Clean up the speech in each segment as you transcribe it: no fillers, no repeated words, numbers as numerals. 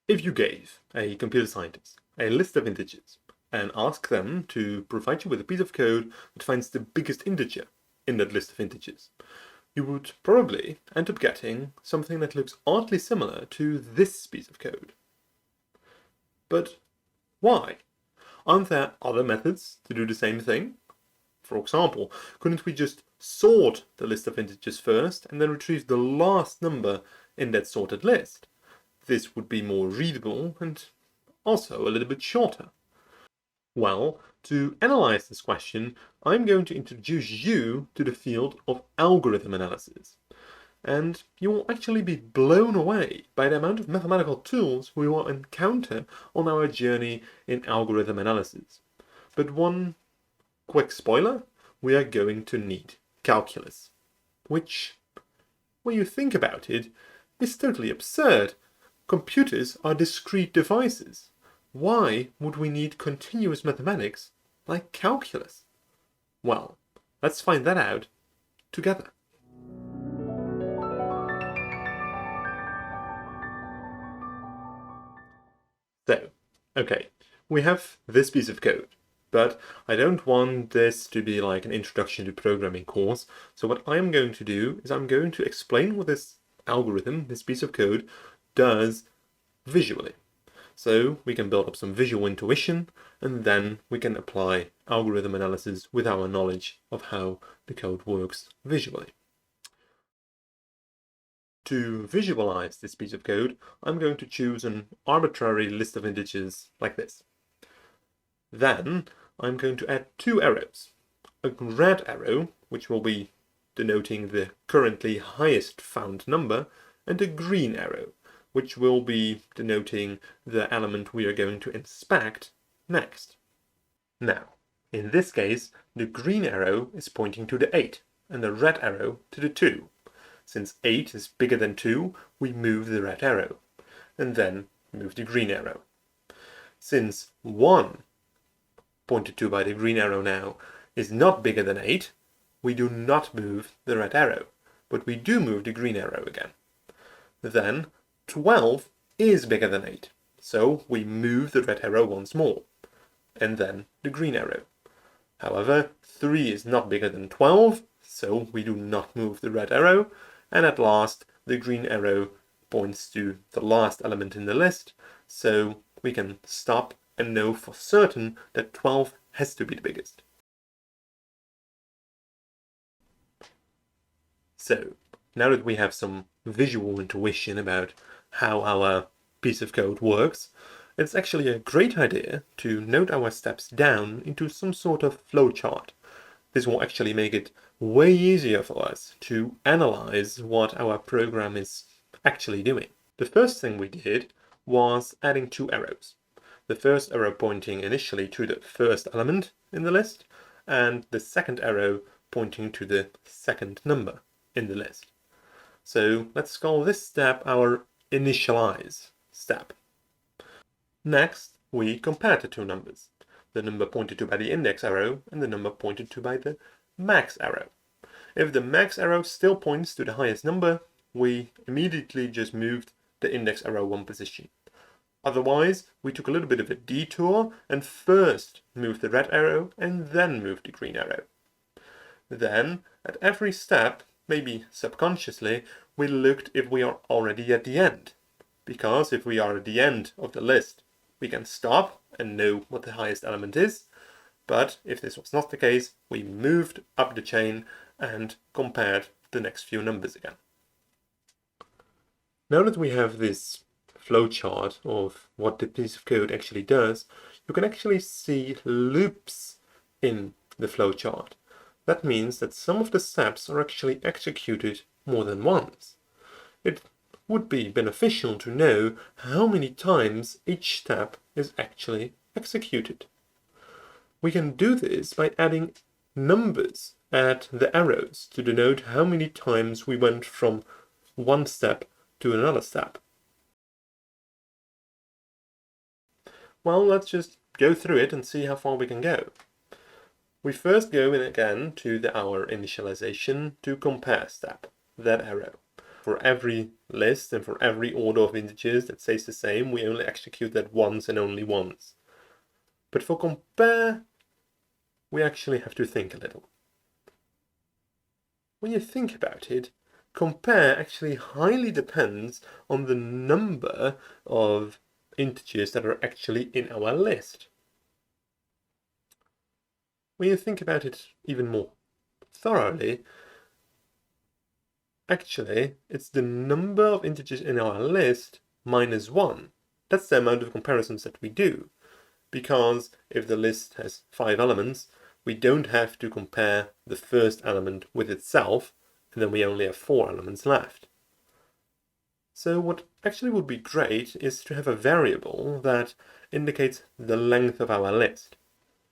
If you gave a computer scientist a list of integers and asked them to provide you with a piece of code that finds the biggest integer in that list of integers, you would probably end up getting something that looks oddly similar to this piece of code. But why? Aren't there other methods to do the same thing? For example, couldn't we just sort the list of integers first and then retrieve the last number in that sorted list? This would be more readable and also a little bit shorter. Well, to analyze this question, I'm going to introduce you to the field of algorithm analysis. And you will actually be blown away by the amount of mathematical tools we will encounter on our journey in algorithm analysis. But one quick spoiler, we are going to need calculus, which, when you think about it, is totally absurd. Computers are discrete devices. Why would we need continuous mathematics like calculus? Well, let's find that out together. So, okay, we have this piece of code, but I don't want this to be like an introduction to programming course. So what I'm going to do is I'm going to explain what this algorithm, this piece of code, does visually. So we can build up some visual intuition, and then we can apply algorithm analysis with our knowledge of how the code works visually. To visualize this piece of code, I'm going to choose an arbitrary list of integers like this. Then I'm going to add two arrows. A red arrow, which will be denoting the currently highest found number, and a green arrow, which will be denoting the element we are going to inspect next. Now, in this case, the green arrow is pointing to the 8, and the red arrow to the 2. Since 8 is bigger than 2, we move the red arrow, and then move the green arrow. Since 1, pointed to by the green arrow now, is not bigger than 8, we do not move the red arrow, but we do move the green arrow again. Then 12 is bigger than 8, so we move the red arrow once more, and then the green arrow. However, 3 is not bigger than 12, so we do not move the red arrow, and at last the green arrow points to the last element in the list, so we can stop and know for certain that 12 has to be the biggest. So, now that we have some visual intuition about how our piece of code works, it's actually a great idea to note our steps down into some sort of flowchart. This will actually make it way easier for us to analyze what our program is actually doing. The first thing we did was adding two arrows. The first arrow pointing initially to the first element in the list, and the second arrow pointing to the second number in the list. So let's call this step our initialize step. Next, we compare the two numbers, the number pointed to by the index arrow and the number pointed to by the max arrow. If the max arrow still points to the highest number, we immediately just moved the index arrow one position. Otherwise, we took a little bit of a detour and first moved the red arrow and then moved the green arrow. Then, at every step, maybe subconsciously, we looked if we are already at the end. Because if we are at the end of the list, we can stop and know what the highest element is. But if this was not the case, we moved up the chain and compared the next few numbers again. Now that we have this flowchart of what the piece of code actually does, you can actually see loops in the flowchart. That means that some of the steps are actually executed more than once. It would be beneficial to know how many times each step is actually executed. We can do this by adding numbers at the arrows to denote how many times we went from one step to another step. Well, let's just go through it and see how far we can go. We first go in again to our initialization to compare step, that arrow. For every list and for every order of integers that stays the same, we only execute that once and only once. But for compare, we actually have to think a little. When you think about it, compare actually highly depends on the number of integers that are actually in our list. When you think about it even more thoroughly, actually, it's the number of integers in our list minus 1. That's the amount of comparisons that we do. Because if the list has 5 elements, we don't have to compare the first element with itself, and then we only have 4 elements left. So what actually would be great is to have a variable that indicates the length of our list.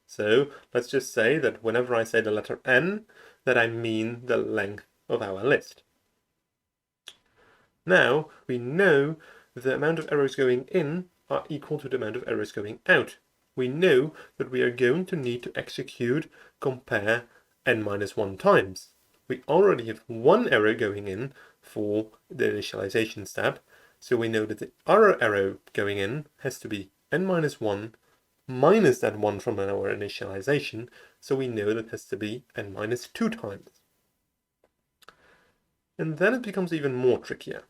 So let's just say that whenever I say the letter n, that I mean the length of our list. Now we know the amount of arrows going in are equal to the amount of arrows going out. We know that we are going to need to execute compare n-1 times. We already have one arrow going in for the initialization step, so we know that the other arrow going in has to be n-1 minus that 1 from our initialization, so we know that has to be n-2 times. And then it becomes even more trickier,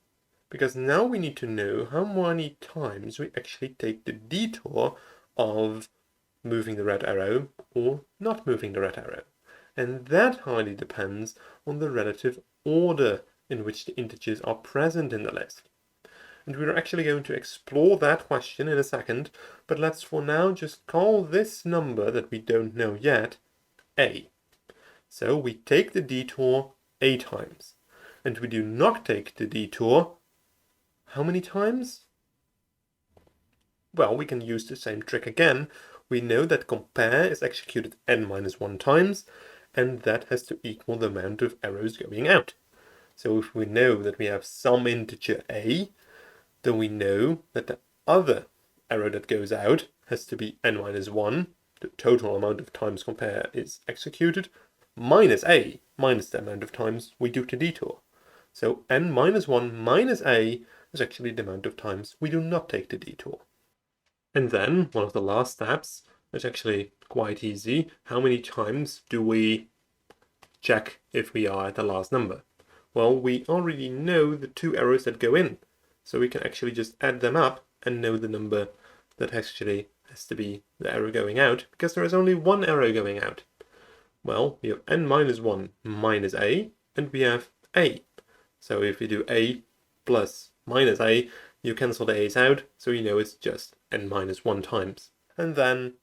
because now we need to know how many times we actually take the detour of moving the red arrow or not moving the red arrow. And that highly depends on the relative order in which the integers are present in the list. And we're actually going to explore that question in a second, but let's for now just call this number that we don't know yet a. So we take the detour a times, and we do not take the detour how many times? Well, we can use the same trick again. We know that compare is executed n-1 times, and that has to equal the amount of arrows going out. So if we know that we have some integer a, then we know that the other arrow that goes out has to be n-1, the total amount of times compare is executed, minus a, minus the amount of times we do the detour. So n-1 minus a is actually the amount of times we do not take the detour. And then, one of the last steps, is actually quite easy. How many times do we check if we are at the last number? Well, we already know the 2 arrows that go in, so we can actually just add them up and know the number that actually has to be the arrow going out, because there is only 1 arrow going out. Well, we have n-1 minus a, and we have a. So if we do a plus minus a, you cancel the a's out, so you know it's just n-1 times. And then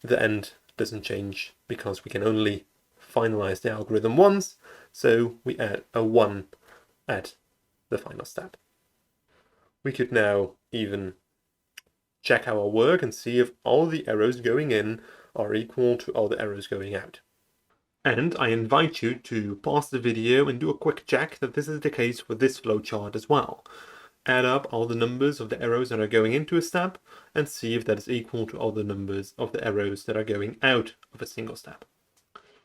the end doesn't change because we can only finalize the algorithm once, so we add a 1 at the final step. We could now even check our work and see if all the arrows going in are equal to all the arrows going out. And I invite you to pause the video and do a quick check that this is the case for this flowchart as well. Add up all the numbers of the arrows that are going into a step and see if that is equal to all the numbers of the arrows that are going out of a single step.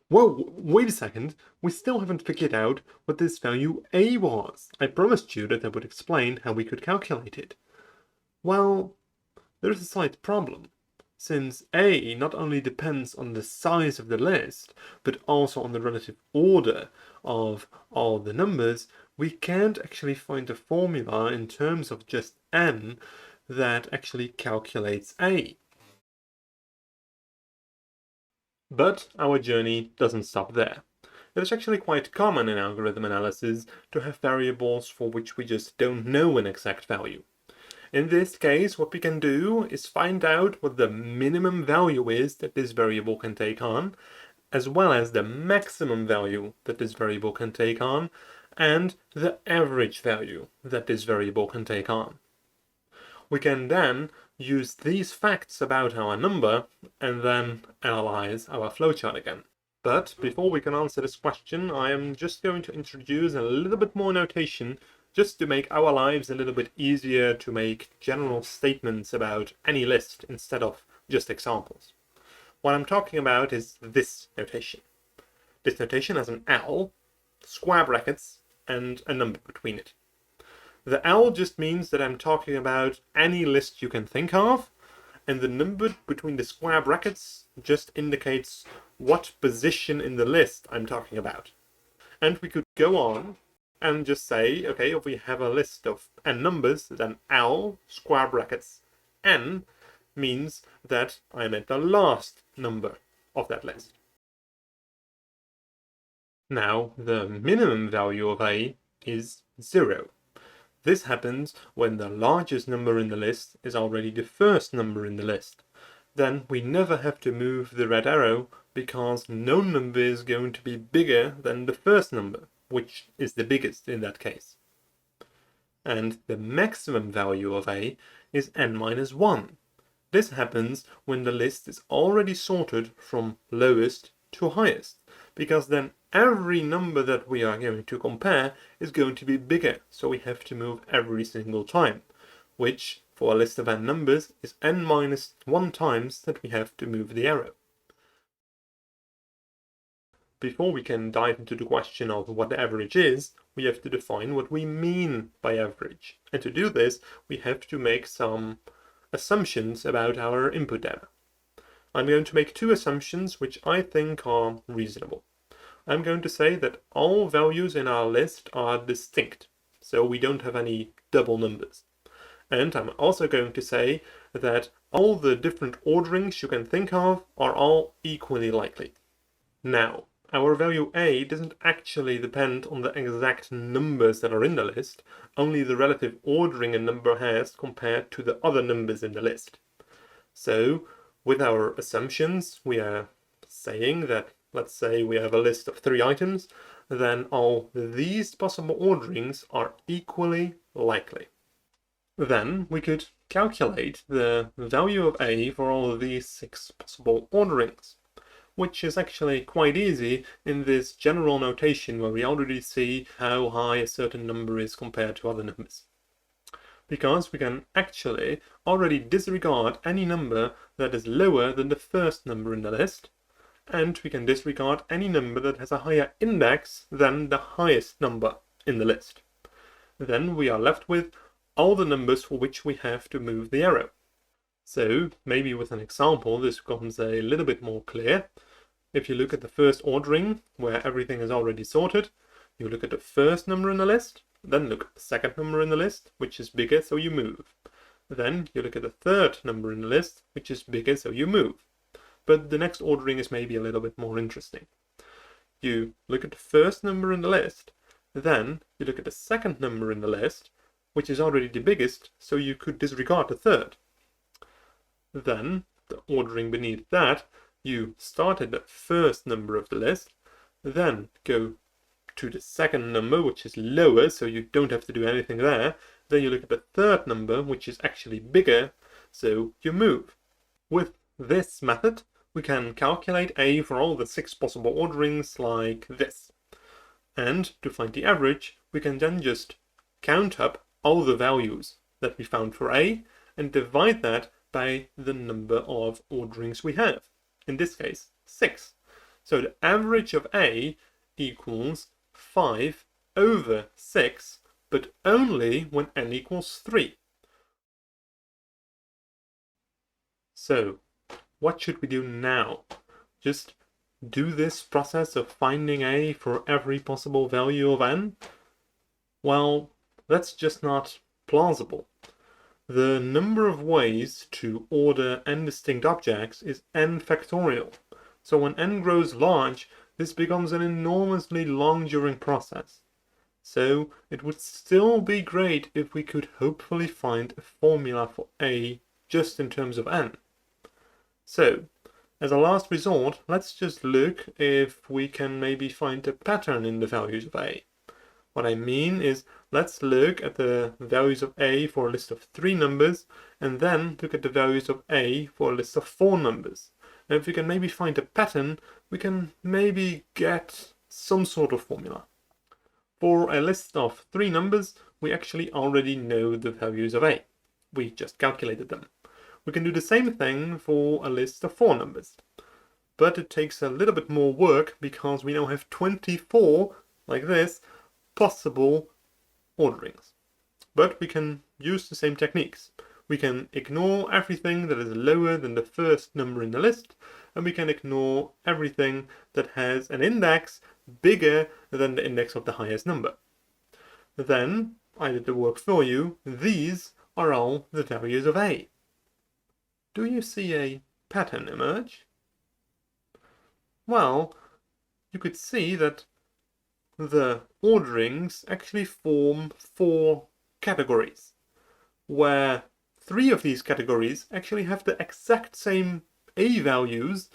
Whoa, wait a second, we still haven't figured out what this value a was. I promised you that I would explain how we could calculate it. Well, there's a slight problem. Since a not only depends on the size of the list, but also on the relative order of all the numbers, we can't actually find a formula in terms of just n that actually calculates a. But our journey doesn't stop there. It is actually quite common in algorithm analysis to have variables for which we just don't know an exact value. In this case, what we can do is find out what the minimum value is that this variable can take on, as well as the maximum value that this variable can take on, and the average value that this variable can take on. We can then use these facts about our number and then analyze our flowchart again. But before we can answer this question, I am just going to introduce a little bit more notation just to make our lives a little bit easier to make general statements about any list instead of just examples. What I'm talking about is this notation. This notation has an L, square brackets, and a number between it. The L just means that I'm talking about any list you can think of, and the number between the square brackets just indicates what position in the list I'm talking about. And we could go on and just say, okay, if we have a list of n numbers, then L square brackets n means that I'm at the last number of that list. Now, the minimum value of A is 0. This happens when the largest number in the list is already the first number in the list. Then we never have to move the red arrow because no number is going to be bigger than the first number, which is the biggest in that case. And the maximum value of A is n-1. This happens when the list is already sorted from lowest to highest, because then every number that we are going to compare is going to be bigger, so we have to move every single time, which for a list of n numbers is n-1 times that we have to move the arrow. Before we can dive into the question of what the average is, we have to define what we mean by average. And to do this, we have to make some assumptions about our input data. I'm going to make two assumptions which I think are reasonable. I'm going to say that all values in our list are distinct, so we don't have any double numbers. And I'm also going to say that all the different orderings you can think of are all equally likely. Now, our value A doesn't actually depend on the exact numbers that are in the list, only the relative ordering a number has compared to the other numbers in the list. So, with our assumptions, we are saying that, let's say we have a list of 3 items, then all these possible orderings are equally likely. Then we could calculate the value of A for all of these 6 possible orderings, which is actually quite easy in this general notation where we already see how high a certain number is compared to other numbers. Because we can actually already disregard any number that is lower than the first number in the list, and we can disregard any number that has a higher index than the highest number in the list. Then we are left with all the numbers for which we have to move the arrow. So maybe with an example this becomes a little bit more clear. If you look at the first ordering, where everything is already sorted, you look at the first number in the list, then look at the second number in the list, which is bigger, so you move. Then you look at the third number in the list, which is bigger, so you move. But the next ordering is maybe a little bit more interesting. You look at the first number in the list, then you look at the second number in the list, which is already the biggest, so you could disregard the third. Then, the ordering beneath that, you start at the first number of the list, then go to the second number, which is lower, so you don't have to do anything there. Then you look at the third number, which is actually bigger, so you move. With this method, we can calculate A for all the 6 possible orderings like this. And to find the average, we can then just count up all the values that we found for A and divide that by the number of orderings we have. In this case, 6. So the average of A equals 5 over 6, but only when n equals 3. So, what should we do now? Just do this process of finding A for every possible value of n? Well, that's just not plausible. The number of ways to order n distinct objects is n factorial. So when n grows large, this becomes an enormously long-during process. So it would still be great if we could hopefully find a formula for A just in terms of n. So, as a last resort, let's just look if we can maybe find a pattern in the values of A. What I mean is, let's look at the values of A for a list of 3 numbers, and then look at the values of A for a list of 4 numbers. And if we can maybe find a pattern, we can maybe get some sort of formula. For a list of 3 numbers, we actually already know the values of A. We just calculated them. We can do the same thing for a list of 4 numbers. But it takes a little bit more work because we now have 24, like this, possible orderings. but we can use the same techniques. We can ignore everything that is lower than the first number in the list, and we can ignore everything that has an index bigger than the index of the highest number. Then, I did the work for you. These are all the values of A. Do you see a pattern emerge? Well, you could see that the orderings actually form 4 categories, where 3 of these categories actually have the exact same A values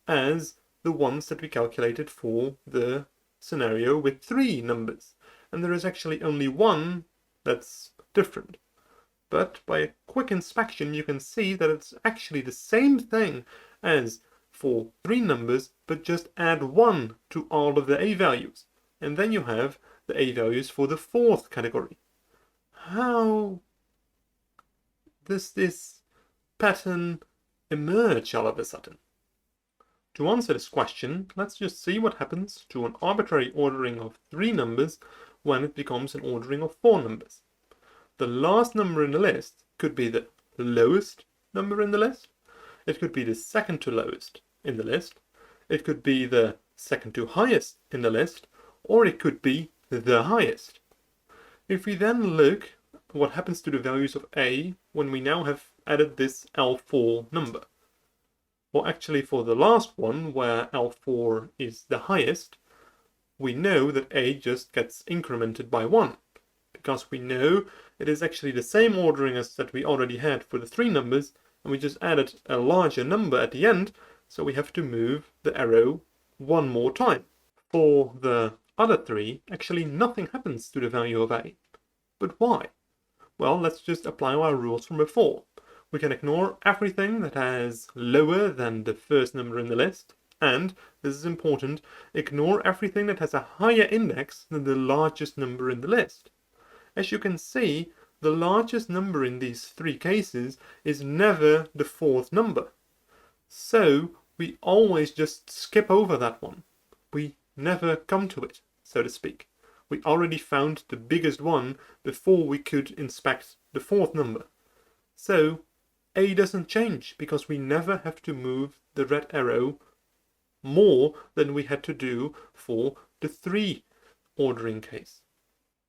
as the ones that we calculated for the scenario with 3 numbers. And there is actually only 1 that's different. But by a quick inspection, you can see that it's actually the same thing as for 3 numbers, but just add 1 to all of the A values. And then you have the A values for the 4th category. How does this pattern emerge all of a sudden? To answer this question, let's just see what happens to an arbitrary ordering of 3 numbers when it becomes an ordering of 4 numbers. The last number in the list could be the lowest number in the list. It could be the second to lowest in the list. It could be the second to highest in the list, or it could be the highest. If we then look at what happens to the values of A when we now have added this L4 number. Well, actually for the last one, where L4 is the highest, we know that A just gets incremented by 1. Because we know it is actually the same ordering as that we already had for the 3 numbers, and we just added a larger number at the end, so we have to move the arrow 1 more time. For the other 3, actually nothing happens to the value of A. But why? Well, let's just apply our rules from before. We can ignore everything that has lower than the first number in the list, and, this is important, ignore everything that has a higher index than the largest number in the list. As you can see, the largest number in these 3 cases is never the 4th number. So we always just skip over that one. We never come to it, so to speak. We already found the biggest one before we could inspect the 4th number. So A doesn't change because we never have to move the red arrow more than we had to do for the 3 ordering case.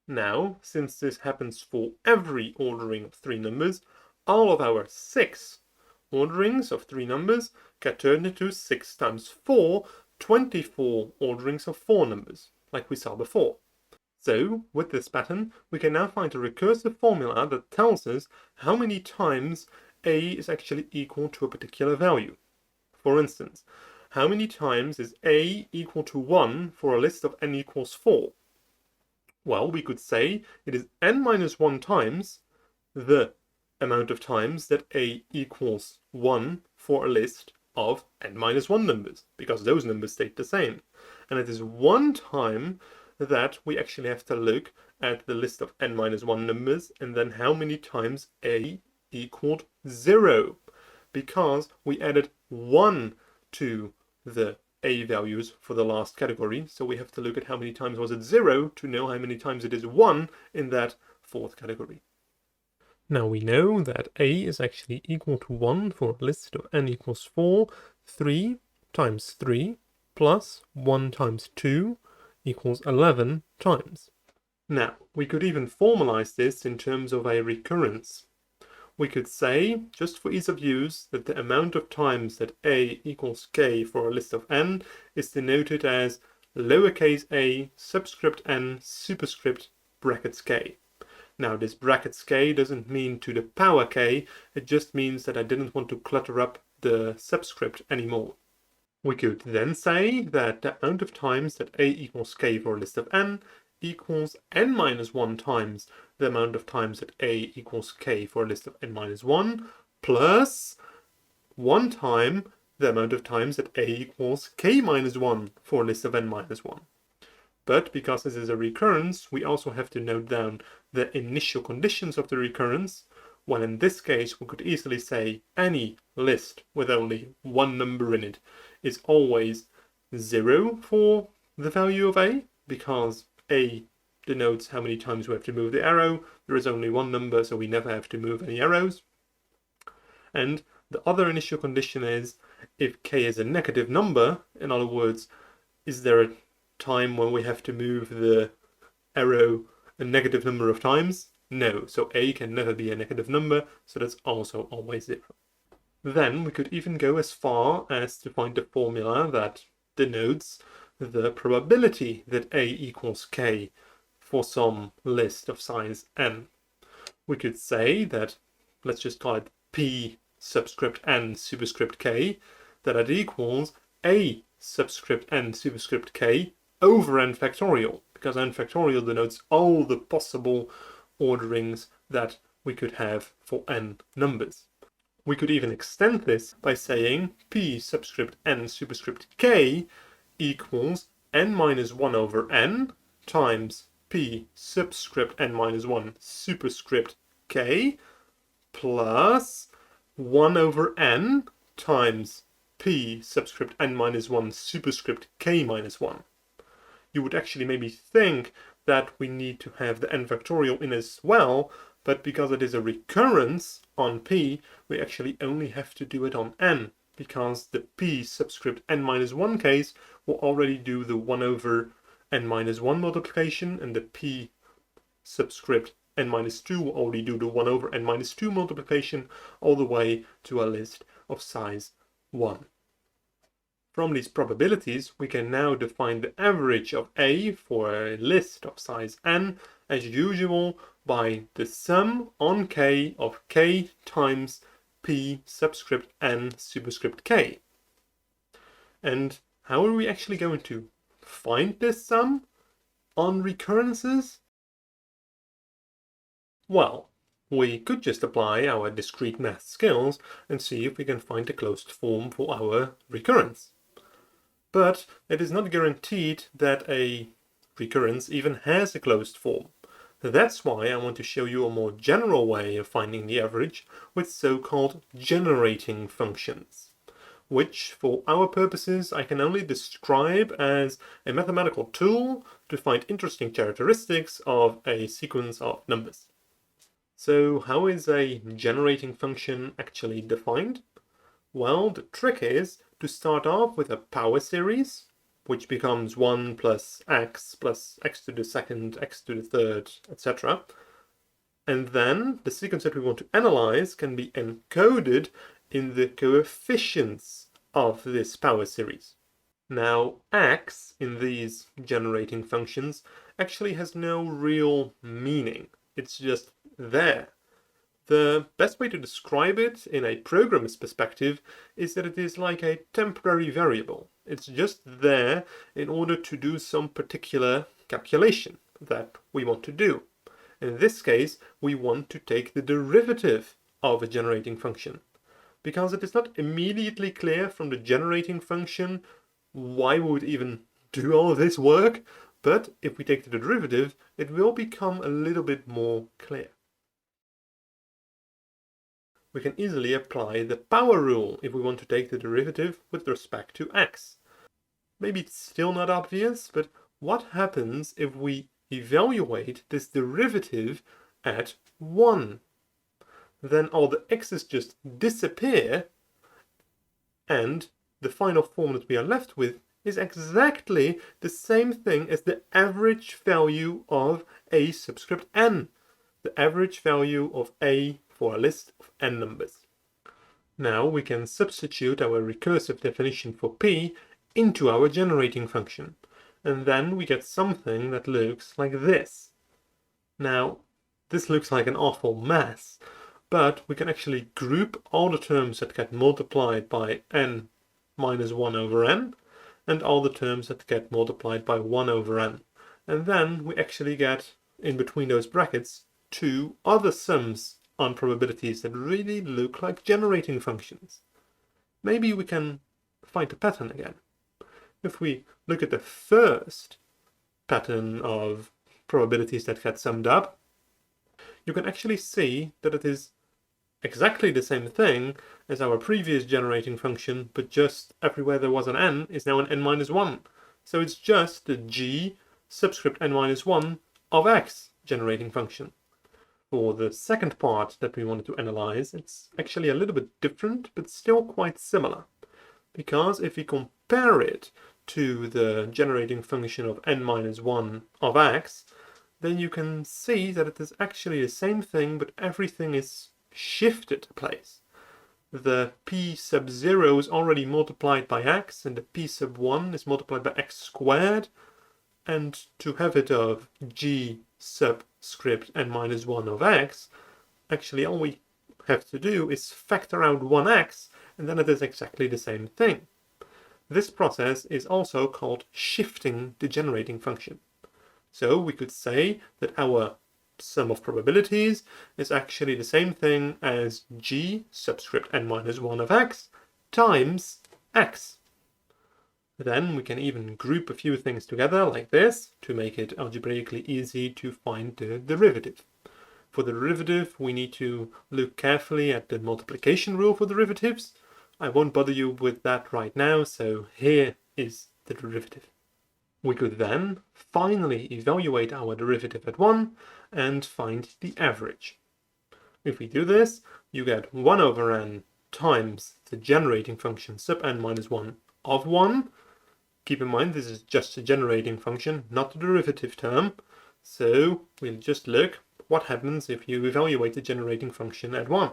Now, since this happens for every ordering of 3 numbers, all of our 6 orderings of 3 numbers get turned into 6 times 4, 24 orderings of 4 numbers, like we saw before. So, with this pattern, we can now find a recursive formula that tells us how many times A is actually equal to a particular value. For instance, how many times is A equal to 1 for a list of n equals 4? Well, we could say it is n minus 1 times the amount of times that A equals 1 for a list of n minus 1 numbers, because those numbers stayed the same. And it is 1 time that we actually have to look at the list of n minus 1 numbers, and then how many times A equaled 0, because we added 1 to the A values for the last category, so we have to look at how many times was it 0 to know how many times it is 1 in that 4th category. Now we know that A is actually equal to 1 for a list of n equals 4, 3 times 3 plus 1 times 2 equals 11 times. Now, we could even formalize this in terms of a recurrence. We could say, just for ease of use, that the amount of times that A equals k for a list of n is denoted as lowercase a subscript n superscript brackets k. Now this brackets k doesn't mean to the power k, it just means that I didn't want to clutter up the subscript anymore. We could then say that the amount of times that A equals k for a list of n equals n minus 1 times the amount of times that A equals k for a list of n minus 1 plus 1 time the amount of times that A equals k minus 1 for a list of n minus 1. But because this is a recurrence, we also have to note down the initial conditions of the recurrence, when in this case we could easily say any list with only 1 number in it is always 0 for the value of A, because A denotes how many times we have to move the arrow. There is only one number, so we never have to move any arrows. And the other initial condition is if k is a negative number, in other words, is there a time when we have to move the arrow a negative number of times? No, so a can never be a negative number, so that's also always 0. Then we could even go as far as to find the formula that denotes the probability that a equals k for some list of size n. We could say that, let's just call it p subscript n superscript k, that it equals a subscript n superscript k over n factorial, because n factorial denotes all the possible orderings that we could have for n numbers. We could even extend this by saying p subscript n superscript k equals n minus 1 over n times p subscript n minus 1 superscript k plus 1 over n times p subscript n minus 1 superscript k minus 1. You would actually maybe think that we need to have the n factorial in as well, but because it is a recurrence on p, we actually only have to do it on n, because the p subscript n minus 1 case will already do the 1 over n minus 1 multiplication, and the p subscript n minus 2 will already do the 1 over n minus 2 multiplication all the way to a list of size 1. From these probabilities, we can now define the average of a for a list of size n, as usual, by the sum on k of k times p subscript n superscript k. And how are we actually going to find this sum on recurrences? Well, we could just apply our discrete math skills and see if we can find a closed form for our recurrence. But it is not guaranteed that a recurrence even has a closed form. That's why I want to show you a more general way of finding the average with so-called generating functions, which for our purposes I can only describe as a mathematical tool to find interesting characteristics of a sequence of numbers. So how is a generating function actually defined? Well, the trick is to start off with a power series, which becomes 1 plus x to the second, x to the third, etc. And then the sequence that we want to analyze can be encoded in the coefficients of this power series. Now, x in these generating functions actually has no real meaning. It's just there. The best way to describe it in a programmer's perspective is that it is like a temporary variable. It's just there in order to do some particular calculation that we want to do. In this case, we want to take the derivative of a generating function. Because it is not immediately clear from the generating function why we would even do all of this work, but if we take the derivative, it will become a little bit more clear. We can easily apply the power rule if we want to take the derivative with respect to x. Maybe it's still not obvious, but what happens if we evaluate this derivative at 1? Then all the x's just disappear, and the final form that we are left with is exactly the same thing as the average value of a subscript n, the average value of a for a list of n numbers. Now we can substitute our recursive definition for p into our generating function, and then we get something that looks like this. Now, this looks like an awful mess, but we can actually group all the terms that get multiplied by n minus 1 over n, and all the terms that get multiplied by 1 over n. And then we actually get, in between those brackets, two other sums on probabilities that really look like generating functions. Maybe we can find a pattern again. If we look at the first pattern of probabilities that get summed up, you can actually see that it is exactly the same thing as our previous generating function, but just everywhere there was an n is now an n minus 1. So it's just the g subscript n minus 1 of x generating function. For the second part that we wanted to analyze, it's actually a little bit different, but still quite similar. Because if we compare it to the generating function of n-1 of x, then you can see that it is actually the same thing, but everything is shifted a place. The p sub 0 is already multiplied by x, and the p sub 1 is multiplied by x squared, and to have it of g subscript n-1 of x, actually all we have to do is factor out 1x, and then it is exactly the same thing. This process is also called shifting the generating function. So we could say that our sum of probabilities is actually the same thing as g subscript n-1 of x times x. Then we can even group a few things together like this to make it algebraically easy to find the derivative. For the derivative, we need to look carefully at the multiplication rule for derivatives. I won't bother you with that right now, so here is the derivative. We could then finally evaluate our derivative at 1 and find the average. If we do this, you get 1 over n times the generating function sub n-1 of 1. Keep in mind this is just a generating function, not a derivative term. So we'll just look what happens if you evaluate the generating function at 1.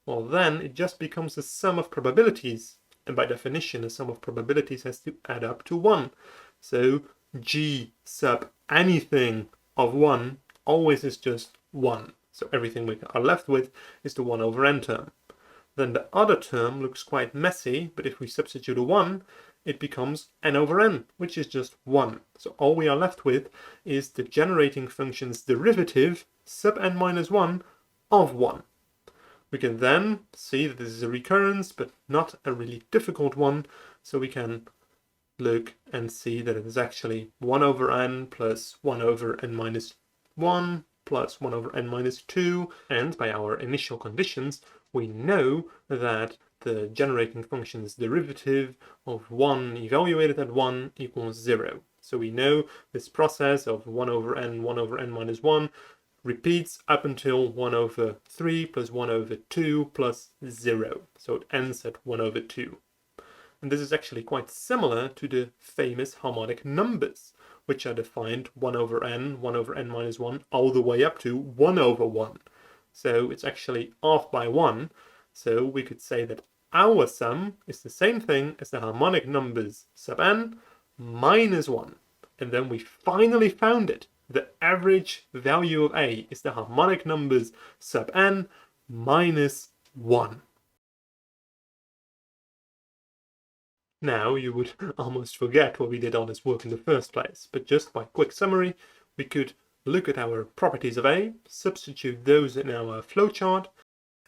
Well, then it just becomes a sum of probabilities, and by definition a sum of probabilities has to add up to 1. So g sub anything of 1 always is just 1. So everything we are left with is the 1 over n term. Then the other term looks quite messy, but if we substitute a 1, it becomes n over n, which is just 1. So all we are left with is the generating function's derivative sub n-1 of 1. We can then see that this is a recurrence, but not a really difficult one, so we can look and see that it is actually 1 over n plus 1 over n minus 1 plus 1 over n minus 2, and by our initial conditions, we know that the generating function's derivative of 1 evaluated at 1 equals 0. So we know this process of 1 over n minus 1 repeats up until 1 over 3 plus 1 over 2 plus 0. So it ends at 1 over 2. And this is actually quite similar to the famous harmonic numbers, which are defined 1 over n minus 1, all the way up to 1 over 1. So it's actually off by 1. So we could say that our sum is the same thing as the harmonic numbers sub n minus 1. And then we finally found it. The average value of a is the harmonic numbers sub n minus 1. Now you would almost forget what we did all this work in the first place, but just by quick summary, we could look at our properties of a, substitute those in our flowchart,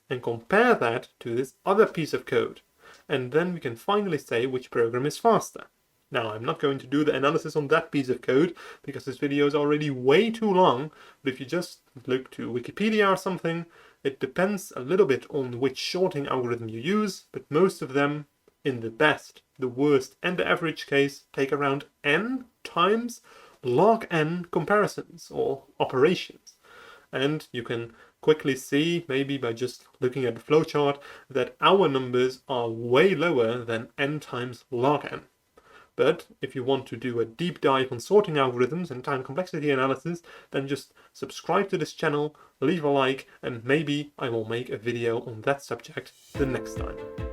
and compare that to this other piece of code. And then we can finally say which program is faster. Now, I'm not going to do the analysis on that piece of code because this video is already way too long, but if you just look to Wikipedia or something, it depends a little bit on which sorting algorithm you use, but most of them, in the best, the worst, and the average case, take around n times log n comparisons or operations. And you can quickly see, maybe by just looking at the flowchart, that our numbers are way lower than n times log n. But if you want to do a deep dive on sorting algorithms and time complexity analysis, then just subscribe to this channel, leave a like, and maybe I will make a video on that subject the next time.